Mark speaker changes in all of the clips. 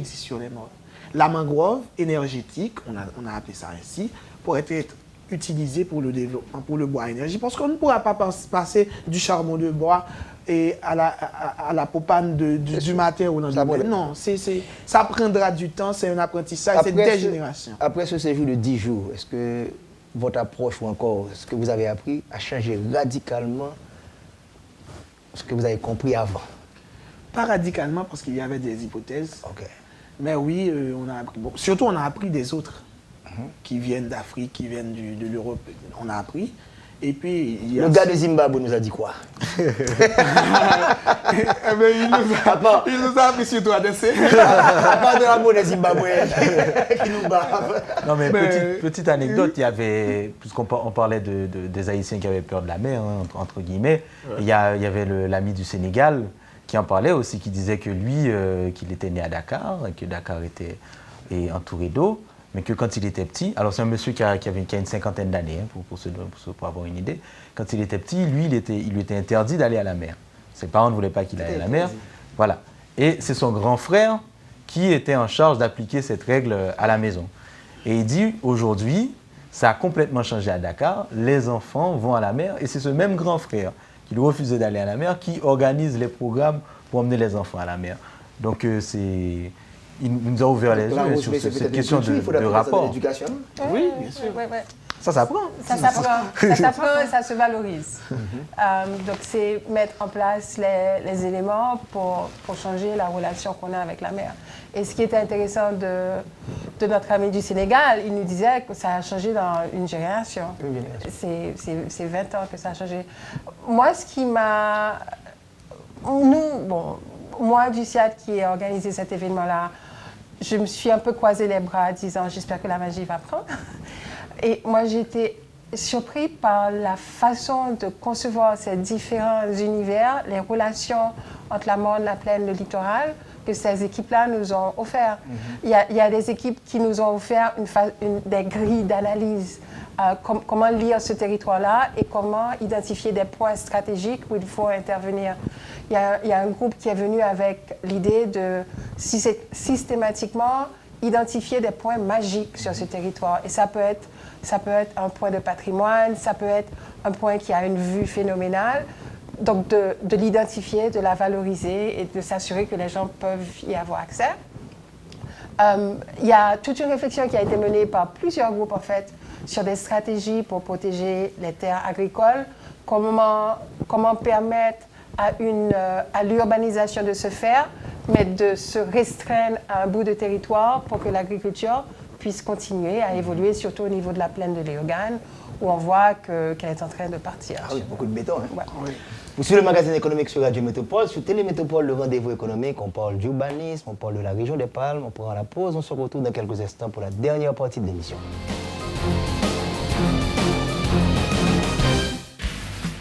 Speaker 1: ici sur les morts. La mangrove énergétique, on a appelé ça ainsi, pourrait être utilisée pour le développement, pour le bois énergie, parce qu'on ne pourra pas passer du charbon de bois et à la propane du matin ou dans le non, ça prendra du temps, c'est un apprentissage, c'est des générations.
Speaker 2: Après ce séjour de 10 jours, est-ce que votre approche ou encore ce que vous avez appris a changé radicalement ce que vous avez compris avant?
Speaker 1: Pas radicalement, parce qu'il y avait des hypothèses.
Speaker 2: Okay.
Speaker 1: Mais oui, on a appris. Bon, surtout, on a appris des autres qui viennent d'Afrique, qui viennent de l'Europe. On a appris. Et puis,
Speaker 2: le gars de Zimbabwe nous a dit quoi?
Speaker 1: Il nous a appris surtout à danser.
Speaker 2: À part de la monnaie zimbabwéenne qui nous bat.
Speaker 3: Non, mais petite anecdote, il y avait, puisqu'on parlait des Haïtiens qui avaient peur de la mer, hein, entre guillemets, il y avait l'ami du Sénégal qui en parlait aussi, qui disait que lui, qu'il était né à Dakar, et que Dakar était entouré d'eau, mais que quand il était petit, alors c'est un monsieur qui a une cinquantaine d'années, hein, pour avoir une idée, quand il était petit, lui, il lui était interdit d'aller à la mer. Ses parents ne voulaient pas qu'il aille à la mer. Voilà. Et c'est son grand frère qui était en charge d'appliquer cette règle à la maison. Et il dit, aujourd'hui, ça a complètement changé à Dakar, les enfants vont à la mer, et c'est ce même grand frère qui lui refusait d'aller à la mer qui organise les programmes pour emmener les enfants à la mer. Donc il nous a ouvert les yeux sur cette question de rapport.
Speaker 1: Oui, bien sûr.
Speaker 3: Ça s'apprend.
Speaker 4: Ça s'apprend et ça se valorise. Donc c'est mettre en place les éléments pour changer la relation qu'on a avec la mer. Et ce qui était intéressant de notre ami du Sénégal, il nous disait que ça a changé dans une génération. C'est 20 ans que ça a changé. Moi, ce qui m'a... Moi, du CIAD qui a organisé cet événement-là, je me suis un peu croisé les bras en disant j'espère que la magie va prendre. Et moi, j'étais surpris par la façon de concevoir ces différents univers, les relations entre la Morne, la Plaine, le littoral, que ces équipes-là nous ont offert. Il y a des équipes qui nous ont offert des grilles d'analyse. Comment lire ce territoire-là et comment identifier des points stratégiques où il faut intervenir. Il y a un groupe qui est venu avec l'idée de systématiquement identifier des points magiques sur ce territoire. Et ça peut être un point de patrimoine, ça peut être un point qui a une vue phénoménale. Donc de l'identifier, de la valoriser et de s'assurer que les gens peuvent y avoir accès. Il y a toute une réflexion qui a été menée par plusieurs groupes en fait sur des stratégies pour protéger les terres agricoles, comment permettre à l'urbanisation de se faire, mais de se restreindre à un bout de territoire pour que l'agriculture puisse continuer à évoluer, surtout au niveau de la plaine de Léogane, où on voit qu'elle est en train de partir.
Speaker 2: Ah oui, beaucoup de béton. Hein?
Speaker 4: Ouais.
Speaker 2: Oui. Vous suivez le magazine économique sur Radio Métropole. Sur Télémétropole, le rendez-vous économique, on parle d'urbanisme, on parle de la région des Palmes, on prend la pause, on se retrouve dans quelques instants pour la dernière partie de l'émission.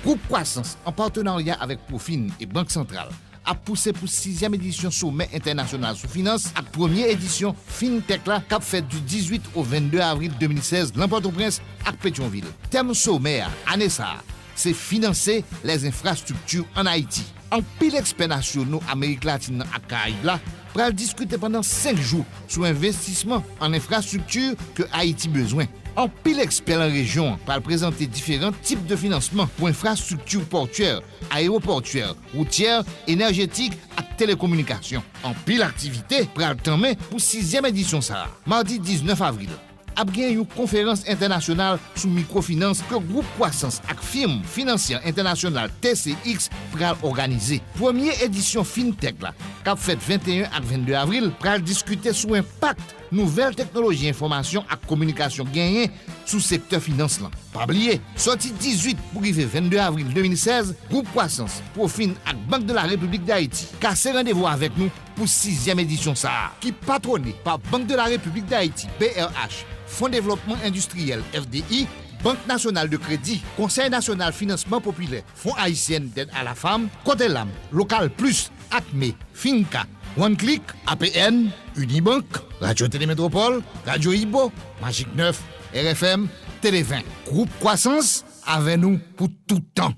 Speaker 5: Groupe Croissance, en partenariat avec Profine et Banque Centrale, a poussé pour 6e édition Sommet international sous finance à première édition FinTech là, cap fait du 18 au 22 avril 2016 dans Port-au-Prince à Pétionville. Thème sommet année ça, c'est financer les infrastructures en Haïti. En pile experts nationaux Amérique latine à Caraïbes là, pour discuter pendant 5 jours sur investissement en infrastructure que Haïti besoin. En pile expert en région pour présenter différents types de financement pour infrastructures portuaires, aéroportuaires, routières, énergétiques et télécommunications. En pile activité pour le temps pour 6e édition ça. Mardi 19 avril. A bien une conférence internationale sur microfinance que Groupe Croissance avec firme financière internationale TCX pral organiser. Première édition FinTech là, qu'a fait 21 à 22 avril, pral discuter sur impact nouvelles technologies information et communication gagnées sous secteur finance là. Pas oublier, sorti 18 pour arriver 22 avril 2016, Groupe Croissance, Profine et Banque de la République d'Haïti. Cassez rendez-vous avec nous pour 6e édition ça, qui patronné par Banque de la République d'Haïti, BRH, Fonds développement industriel FDI, Banque nationale de crédit, Conseil national financement populaire, Fonds haïtien d'aide à la femme, Cotelam, Local Plus, Acme, Finca, One Click, APN, Unibank, Radio Télémétropole, Radio Ibo, Magic 9, RFM, Télé 20. Groupe Croissance, avec nous pour tout temps.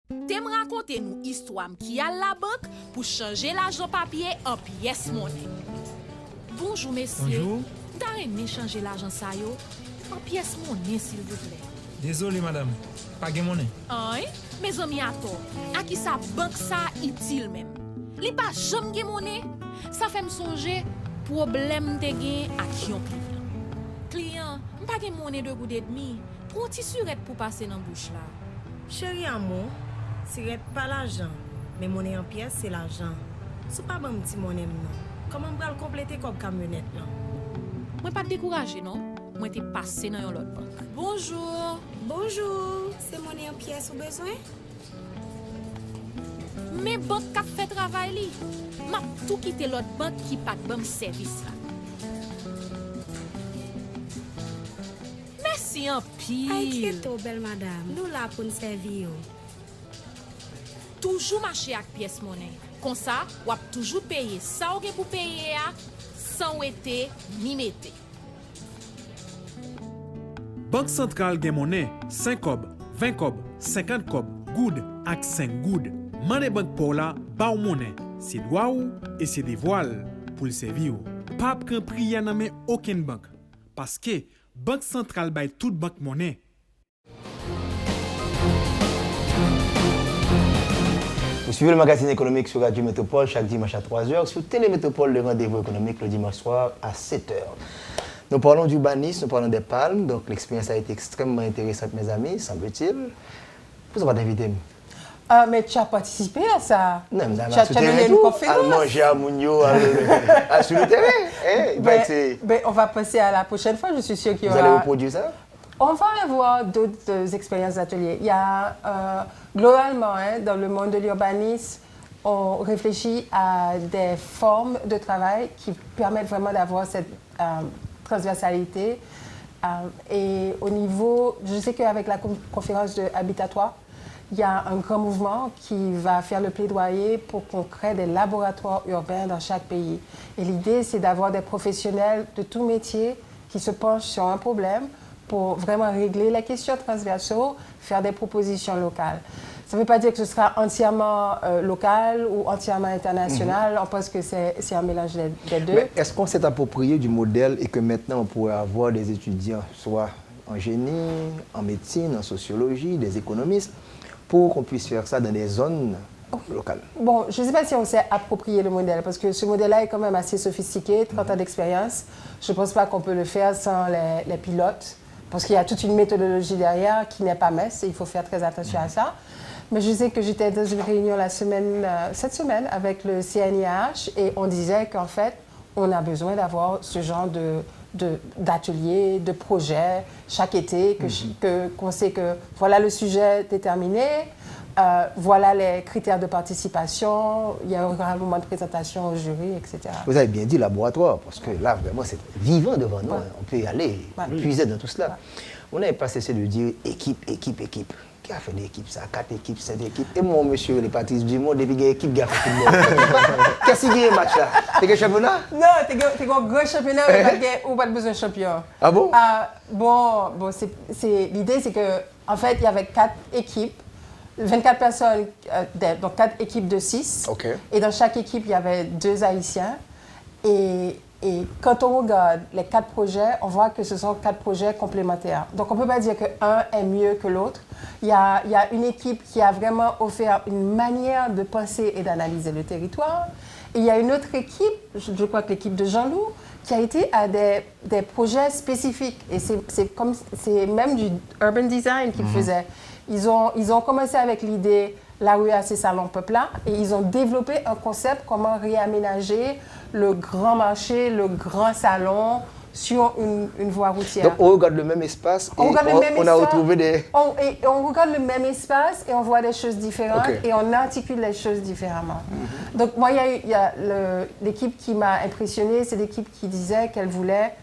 Speaker 6: T'aimes raconter nous histoire qui a la banque pour changer l'argent papier en pièce monnaie. Bonjour messieurs.
Speaker 7: Bonjour.
Speaker 6: T'as aimé changer l'argent ça yo en pièce monnaie s'il vous plaît.
Speaker 7: Désolé madame, pas de monnaie.
Speaker 6: Hein? Mes amis à toi, à qui sa banque ça utile même. Li pas jamais gen monnaie, ça fait me songer problème te gen ak yon client. Client, m'pas gen monnaie de goud et demi, pour ti surette pour passer dans bouche là.
Speaker 8: Chéri amour, c'est pas l'argent, mais monnaie en pièces c'est l'argent. C'est pas bon petit monnaie non. Comment on va le compléter comme camionnette là?
Speaker 6: Moi pas décourager non, moi t'ai passé dans yon l'autre banque. Bonjour.
Speaker 8: Bonjour, c'est monnaie en pièces ou besoin?
Speaker 6: Mais banque qui fait travail li. M'a tout quitté l'autre banque qui pas de bon service là. Merci en pile.
Speaker 8: Inquiète-toi belle madame, nous là pour nous servir.
Speaker 6: Toujours marcher avec pièce monnaie. Comme ça, ou a toujours payer ça ou pour payer à sans été ni mette.
Speaker 9: Banque centrale gen monnaie 5 kob, 20 kob, 50 kob, goud ak 5 goud. Mane banque pour la ba ou monnaie, c'est droit ou et c'est devoir pour le servir. Pas pran priya nan men aucune banque parce que banque centrale bay toute banque monnaie.
Speaker 2: Vous suivez le magazine économique sur Radio Métropole chaque dimanche à 3h, sur Télémétropole, le rendez-vous économique le dimanche soir à 7h. Nous parlons d'urbanisme, nous parlons des palmes, donc l'expérience a été extrêmement intéressante, mes amis, semble-t-il. Vous avez invité.
Speaker 4: Mais tu as participé à ça?
Speaker 2: Non, mais
Speaker 4: tu as mené une conférence?
Speaker 2: À manger à Mounio, sur le terrain.
Speaker 4: On va passer à la prochaine fois, je suis sûre qu'il y aura...
Speaker 2: Vous allez reproduire ça?
Speaker 4: On va avoir d'autres expériences d'atelier. Il y a, globalement, dans le monde de l'urbanisme, on réfléchit à des formes de travail qui permettent vraiment d'avoir cette transversalité. Et au niveau, je sais qu'avec la conférence de Habitatoire, il y a un grand mouvement qui va faire le plaidoyer pour qu'on crée des laboratoires urbains dans chaque pays. Et l'idée, c'est d'avoir des professionnels de tout métier qui se penchent sur un problème pour vraiment régler les questions transversales, faire des propositions locales. Ça ne veut pas dire que ce sera entièrement local ou entièrement international. On pense que c'est un mélange des deux.
Speaker 2: Mais est-ce qu'on s'est approprié du modèle et que maintenant on pourrait avoir des étudiants, soit en génie, en médecine, en sociologie, des économistes, pour qu'on puisse faire ça dans des zones locales?
Speaker 4: Bon, je ne sais pas si on s'est approprié le modèle, parce que ce modèle-là est quand même assez sophistiqué, 30 ans d'expérience. Je ne pense pas qu'on peut le faire sans les pilotes, parce qu'il y a toute une méthodologie derrière qui n'est pas mince et il faut faire très attention à ça. Mais je sais que j'étais dans une réunion cette semaine avec le CNIH et on disait qu'en fait, on a besoin d'avoir ce genre d'ateliers, de projets chaque été, qu'on sait que voilà le sujet déterminé, voilà les critères de participation, il y aura un moment de présentation au jury, etc.
Speaker 2: Vous avez bien dit laboratoire, parce que là, vraiment, c'est vivant devant nous. On peut y aller, puiser dans tout cela. On n'avait pas cessé de dire équipe, équipe, équipe. Qui a fait des équipes, ça? 4 équipes, 7 équipes. Et moi, monsieur, les Patrice Dumont, depuis qu'il y a équipe, qui a fait tout le monde. Qu'est-ce qu'il y a un match là? C'est un championnat?
Speaker 4: Non, c'est un gros championnat, mais on n'a pas besoin de champion.
Speaker 2: Ah bon?
Speaker 4: Bon, l'idée, c'est qu'en fait, il y avait 4 équipes, 24 personnes, donc 4 équipes de 6.
Speaker 2: Okay. Et
Speaker 4: dans chaque équipe, il y avait 2 Haïtiens. Et quand on regarde les 4 projets, on voit que ce sont 4 projets complémentaires. Donc, on ne peut pas dire qu'un est mieux que l'autre. Il y a une équipe qui a vraiment offert une manière de penser et d'analyser le territoire. Et il y a une autre équipe, je crois que l'équipe de Jean-Loup, qui a été à des projets spécifiques. Et c'est même du urban design qu'ils faisaient. Ils ont commencé avec l'idée la rue à ses salons peuplats et ils ont développé un concept comment réaménager le grand marché, le grand salon sur une voie routière.
Speaker 2: Donc on regarde le même espace et on a retrouvé des...
Speaker 4: On regarde le même espace et on voit des choses différentes et on articule les choses différemment. Donc moi, il y a l'équipe qui m'a impressionnée, c'est l'équipe qui disait qu'elle voulait,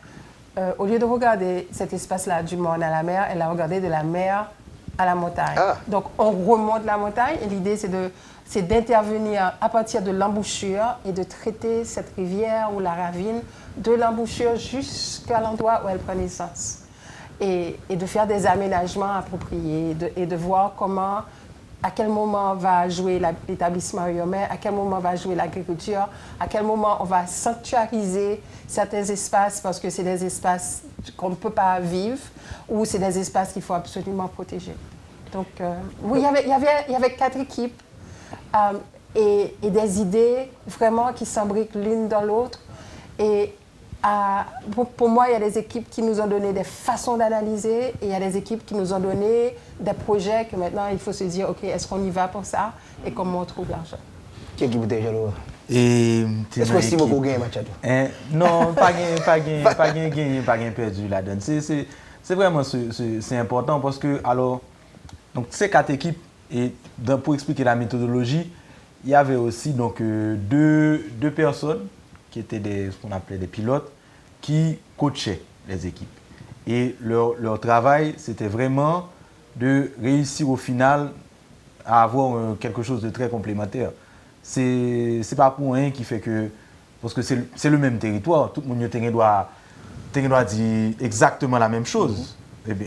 Speaker 4: au lieu de regarder cet espace-là du monde à la mer, elle a regardé de la mer à la montagne. Donc on remonte la montagne et l'idée c'est d'intervenir à partir de l'embouchure et de traiter cette rivière ou la ravine de l'embouchure jusqu'à l'endroit où elle prend naissance. Et de faire des aménagements appropriés et de voir comment à quel moment va jouer l'établissement urbain, à quel moment va jouer l'agriculture, à quel moment on va sanctuariser certains espaces parce que c'est des espaces qu'on ne peut pas vivre ou c'est des espaces qu'il faut absolument protéger. Donc, oui, il y avait 4 équipes et des idées vraiment qui s'embriquent l'une dans l'autre. Et pour moi, il y a des équipes qui nous ont donné des façons d'analyser et il y a des équipes qui nous ont donné des projets que maintenant, il faut se dire, OK, est-ce qu'on y va pour ça et comment on trouve l'argent?
Speaker 2: Qui équipe déjà là?
Speaker 3: Est-ce
Speaker 2: que si vous gagnez match?
Speaker 3: Non, pas gain perdu là-dedans. C'est vraiment c'est important parce que, alors, donc, ces 4 équipes, et pour expliquer la méthodologie, il y avait aussi donc, deux personnes qui étaient ce qu'on appelait des pilotes, qui coachaient les équipes. Et leur travail, c'était vraiment de réussir au final à avoir quelque chose de très complémentaire. C'est pas pour rien qui fait que, parce que c'est le même territoire, tout le monde doit dire exactement la même chose,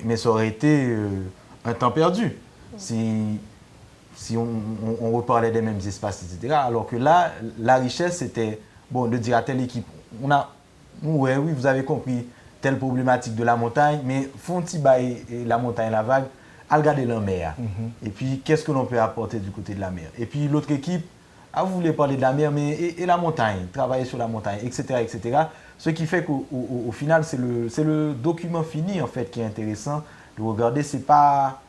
Speaker 3: mais ça aurait été un temps perdu si on reparlait des mêmes espaces, etc. Alors que là, la richesse, c'était de dire à telle équipe, oui, vous avez compris telle problématique de la montagne, mais font-ils bailler la montagne, la vague, à regarder la mer. Et puis, qu'est-ce que l'on peut apporter du côté de la mer? Et puis, l'autre équipe, vous voulez parler de la mer, mais et la montagne, travailler sur la montagne, etc., etc. Ce qui fait qu'au final, c'est le document fini, en fait, qui est intéressant de regarder. C'est pas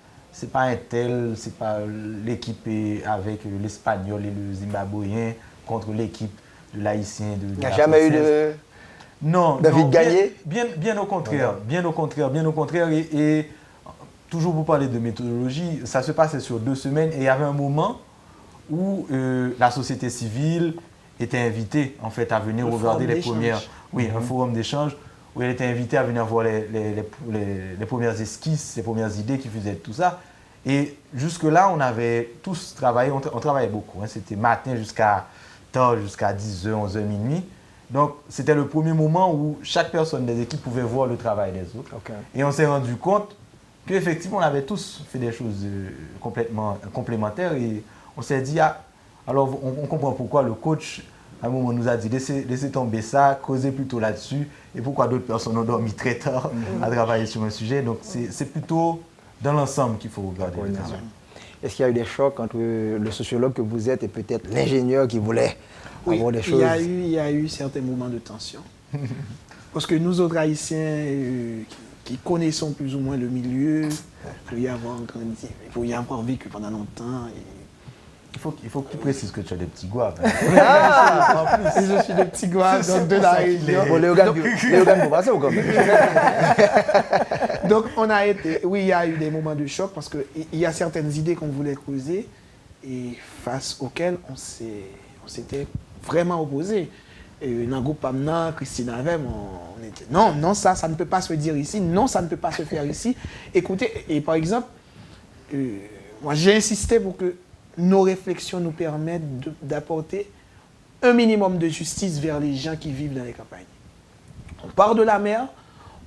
Speaker 3: un tel, c'est pas l'équipe avec l'Espagnol et le Zimbabwéen contre l'équipe de l'Haïtien.
Speaker 2: Il n'y a jamais eu de...
Speaker 3: Non,
Speaker 2: David Gagné?
Speaker 3: Bien au contraire, bien au contraire. Et toujours pour parler de méthodologie, ça se passait sur 2 semaines et il y avait un moment où la société civile était invitée en fait à venir regarder les premières... Oui, un forum d'échange où elle était invitée à venir voir les premières esquisses, les premières idées qui faisaient tout ça. Et jusque-là, on avait tous travaillé, on travaillait beaucoup. C'était matin jusqu'à 10h, 11h, minuit. Donc, c'était le premier moment où chaque personne des équipes pouvait voir le travail des autres. Okay. Et on s'est rendu compte qu'effectivement, on avait tous fait des choses complètement complémentaires. Et on s'est dit, alors on comprend pourquoi le coach, à un moment, nous a dit, laissez tomber ça, causez plutôt là-dessus. Et pourquoi d'autres personnes ont dormi très tard à travailler sur un sujet. Donc, c'est plutôt dans l'ensemble qu'il faut regarder le travail.
Speaker 2: Est-ce qu'il y a eu des chocs entre le sociologue que vous êtes et peut-être l'ingénieur qui voulait avoir des choses?
Speaker 1: Il y a eu certains moments de tension. Parce que nous autres Haïtiens qui connaissons plus ou moins le milieu, il faut y avoir vécu pendant longtemps.
Speaker 3: Il faut que tu précises que tu as des petits goaves.
Speaker 1: Je suis des petits goaves de la région. Donc, il y a eu des moments de choc parce qu'il y a certaines idées qu'on voulait creuser et face auxquelles on s'était vraiment opposés. Dans le groupe Pamna, Christine Avem, on était non, ça ne peut pas se dire ici, non, ça ne peut pas se faire ici. Écoutez, et par exemple, moi j'ai insisté pour que nos réflexions nous permettent d'apporter un minimum de justice vers les gens qui vivent dans les campagnes. On part de la mer,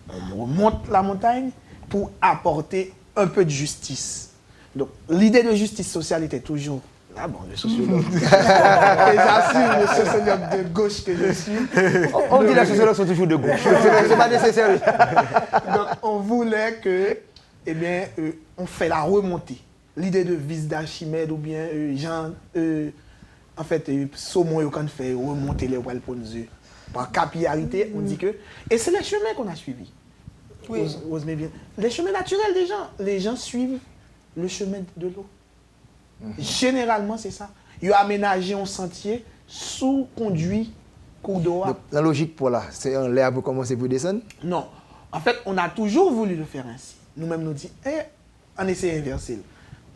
Speaker 1: on remonte la montagne pour apporter un peu de justice. Donc, l'idée de justice sociale était toujours... Ah bon, le sociologue. Et j'assure, le sociologue de gauche que je suis.
Speaker 2: On dit que les sociologues sont toujours de gauche. C'est pas nécessaire.
Speaker 1: Donc, on voulait que, on fait la remontée. L'idée de vis d'Archimède ou bien Saumon quand fait remonter les voiles pour nous. Par capillarité, on dit que... Et c'est les chemins qu'on a suivis. Oui. Bien. Les chemins naturels des gens. Les gens suivent le chemin de l'eau. Généralement, c'est ça. Ils ont aménagé un sentier sous conduit cours d'eau.
Speaker 2: La logique pour là, c'est un l'air pour commencer pour descendre?
Speaker 1: Non. En fait, on a toujours voulu le faire ainsi. Nous-mêmes nous disons, on essaie d'inverser.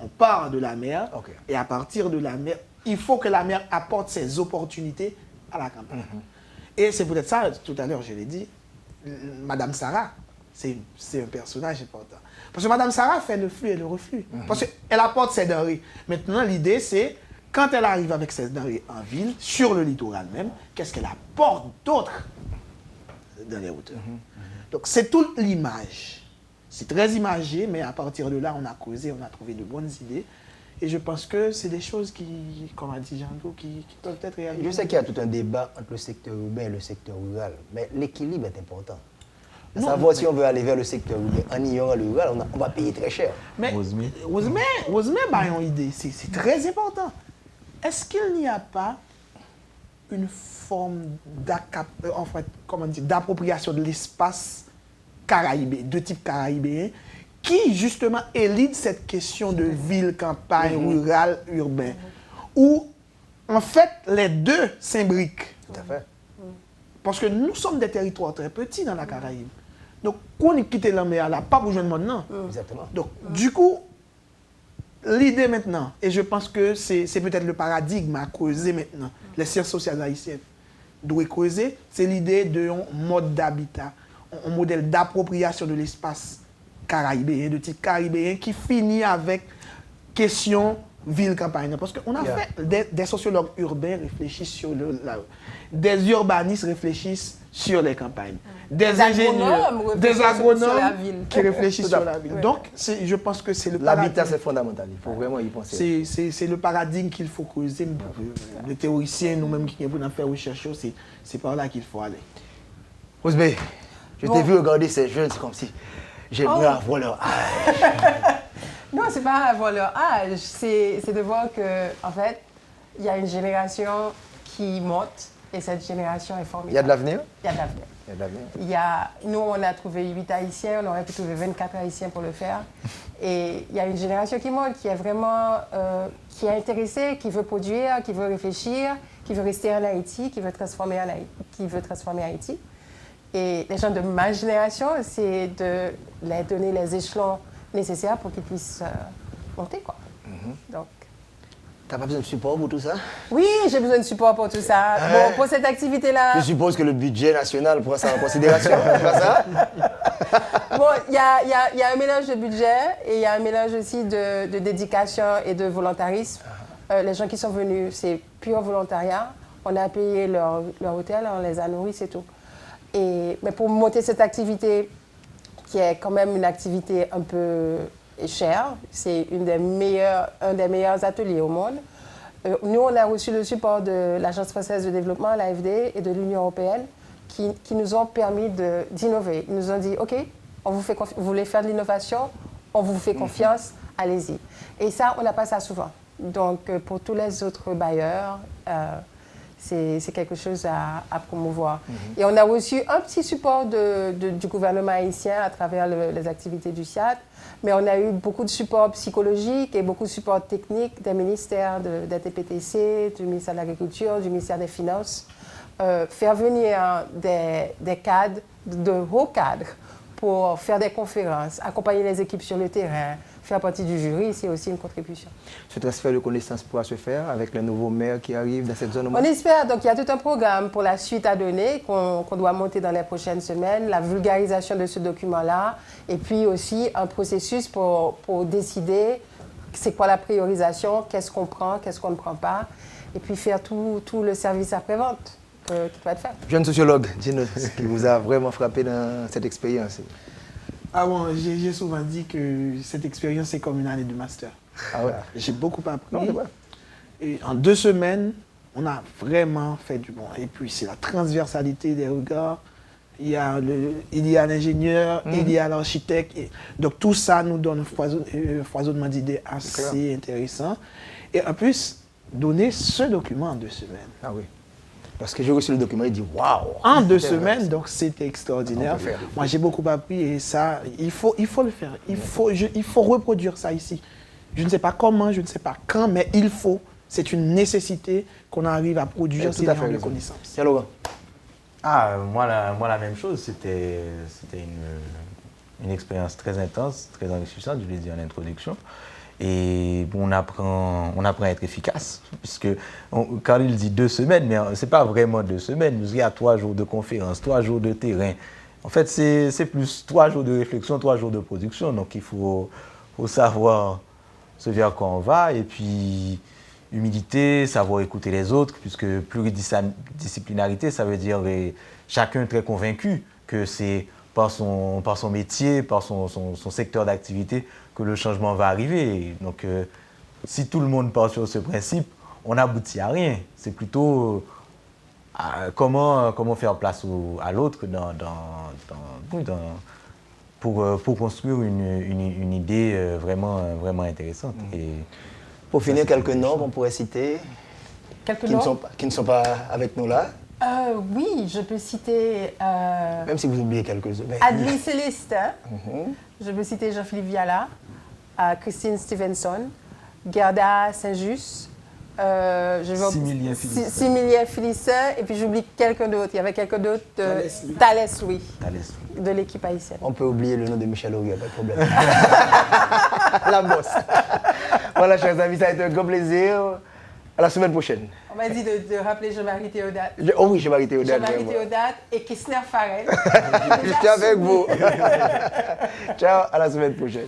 Speaker 1: On part de la mer, et à partir de la mer, il faut que la mer apporte ses opportunités à la campagne. Et c'est peut-être ça, tout à l'heure, je l'ai dit, Madame Sarah, c'est un personnage important. Parce que Madame Sarah fait le flux et le reflux. Parce qu'elle apporte ses denrées. Maintenant, l'idée, c'est, quand elle arrive avec ses denrées en ville, sur le littoral même, qu'est-ce qu'elle apporte d'autre dans les hauteurs. Donc, c'est toute l'image. C'est très imagé, mais à partir de là, on a causé, on a trouvé de bonnes idées. Et je pense que c'est des choses qui, comme a dit Jean-Claude, qui peuvent être réalisées.
Speaker 2: Je sais qu'il y a tout un débat entre le secteur urbain et le secteur rural, mais l'équilibre est important. À savoir si on veut aller vers le secteur urbain en ignorant le rural, on va payer très cher.
Speaker 1: Mais Rosemary a une idée, c'est très important. Est-ce qu'il n'y a pas une forme d'appropriation de l'espace caraïbéen, de type caraïbéen, qui justement élite cette question de ville, campagne, rural, urbain, où en fait les deux s'imbriquent.
Speaker 2: Tout à fait.
Speaker 1: Parce que nous sommes des territoires très petits dans la Caraïbe. Donc, quand on quitte la mer, là, pas pour jouer maintenant.
Speaker 2: Exactement.
Speaker 1: Donc, du coup, l'idée maintenant, et je pense que c'est peut-être le paradigme à creuser maintenant, les sciences sociales haïtiennes doivent creuser, c'est l'idée d'un mode d'habitat, un modèle d'appropriation de l'espace caraïbéen, de type caribéen, qui finit avec question ville-campagne. Parce qu'on a fait, des sociologues urbains réfléchissent sur des urbanistes réfléchissent sur les campagnes, des ingénieurs, des agronomes qui réfléchissent sur la ville. Donc, je pense que c'est le
Speaker 2: l'habitat, c'est fondamental. Il faut vraiment y penser.
Speaker 1: C'est le paradigme qu'il faut creuser. Les théoriciens, nous-mêmes qui avons fait recherche, c'est par là qu'il faut aller.
Speaker 2: Rosemary, je t'ai vu regarder ces jeunes, c'est comme si j'aimerais avoir leur âge.
Speaker 4: Non, c'est pas avoir leur âge, c'est de voir que, en fait, il y a une génération qui monte et cette génération est formidable.
Speaker 2: Il y a de l'avenir?
Speaker 4: Il y a de l'avenir.
Speaker 2: Il y a de l'avenir.
Speaker 4: Nous, on a trouvé 8 Haïtiens, on aurait pu trouver 24 Haïtiens pour le faire. Et il y a une génération qui monte, qui est vraiment qui est intéressée, qui veut produire, qui veut réfléchir, qui veut rester en Haïti, qui veut transformer Haïti. Et les gens de ma génération, c'est de leur donner les échelons nécessaires pour qu'ils puissent monter, quoi. Donc,
Speaker 2: t'as pas besoin de support pour tout ça?
Speaker 4: Oui, j'ai besoin de support pour tout ça. Bon, pour cette activité-là...
Speaker 2: Je suppose que le budget national prend ça en considération, c'est pas ça?
Speaker 4: Bon, il y a un mélange de budget et il y a un mélange aussi de dédication et de volontarisme. Les gens qui sont venus, c'est pur volontariat. On a payé leur hôtel, on les a nourris, c'est tout. Mais pour monter cette activité, qui est quand même une activité un peu chère, c'est un des meilleurs ateliers au monde. Nous, on a reçu le support de l'Agence française de développement, l'AFD, et de l'Union européenne, qui nous ont permis d'innover. Ils nous ont dit, OK, vous voulez faire de l'innovation, on vous fait confiance, allez-y. Et ça, on n'a pas ça souvent. Donc, pour tous les autres bailleurs, c'est quelque chose à promouvoir. Et on a reçu un petit support du gouvernement haïtien à travers les activités du SIAD, mais on a eu beaucoup de support psychologique et beaucoup de support technique des ministères de TPTC, du ministère de l'Agriculture, du ministère des Finances. Faire venir des cadres, de hauts cadres, pour faire des conférences, accompagner les équipes sur le terrain, faire partie du jury, c'est aussi une contribution.
Speaker 2: Ce transfert de connaissances pourra se faire avec les nouveaux maires qui arrivent dans cette zone?
Speaker 4: On espère. Donc, il y a tout un programme pour la suite à donner qu'on doit monter dans les prochaines semaines, la vulgarisation de ce document-là, et puis aussi un processus pour décider c'est quoi la priorisation, qu'est-ce qu'on prend, qu'est-ce qu'on ne prend pas, et puis faire tout le service après-vente qui peut être fait.
Speaker 2: Jeune sociologue, dis-nous ce qui vous a vraiment frappé dans cette expérience.
Speaker 1: Ah bon, j'ai souvent dit que cette expérience, c'est comme une année de master.
Speaker 2: Ah ouais.
Speaker 1: J'ai beaucoup appris.
Speaker 2: Non,
Speaker 1: et en 2 semaines, on a vraiment fait du bon. Et puis, c'est la transversalité des regards. Il y a l'ingénieur, il y a l'architecte. Donc, tout ça nous donne un foisonnement d'idées assez intéressant. Et en plus, donner ce document en 2 semaines.
Speaker 2: Ah oui. Parce que j'ai reçu le document, il dit waouh!
Speaker 1: En 2 semaines, donc c'était extraordinaire. Moi, j'ai beaucoup appris et ça, il faut le faire. Il faut reproduire ça ici. Je ne sais pas comment, je ne sais pas quand, mais il faut. C'est une nécessité qu'on arrive à produire ces genres de connaissances.
Speaker 2: Tiens, Laurent.
Speaker 3: Moi, la même chose. C'était une expérience très intense, très enrichissante, je l'ai dit en introduction. Et on apprend à être efficace, puisque quand il dit 2 semaines, mais ce n'est pas vraiment 2 semaines, il y a 3 jours de conférence, 3 jours de terrain. En fait, c'est plus 3 jours de réflexion, 3 jours de production, donc il faut savoir ce vers quoi on va, et puis humilité, savoir écouter les autres, puisque pluridisciplinarité, ça veut dire chacun très convaincu que c'est par son métier, par son secteur d'activité, que le changement va arriver. Donc, si tout le monde part sur ce principe, on n'aboutit à rien. C'est plutôt comment faire place à l'autre pour construire une idée vraiment intéressante. Et
Speaker 2: pour finir, quelques noms qu'on pourrait citer qui ne sont pas avec nous là.
Speaker 4: Oui, je peux citer...
Speaker 2: Même si vous oubliez quelques-uns.
Speaker 4: Adli Célestin, je peux citer Jean-Philippe Viala, Christine Stevenson, Gerda Saint-Just, Similien Félicien, et puis j'oublie quelqu'un d'autre. Il y avait quelqu'un d'autre, Thalès Louis, de l'équipe haïtienne.
Speaker 2: On peut oublier le nom de Michel Auguin, pas de problème. La bosse. Voilà, chers amis, ça a été un grand plaisir. À la semaine prochaine.
Speaker 4: On m'a dit de rappeler Jean-Marie Théodate.
Speaker 2: Oh oui, Jean-Marie Théodate.
Speaker 4: Jean-Marie Théodate et Kissner Farrell.
Speaker 2: Je suis avec vous. Ciao, à la semaine prochaine.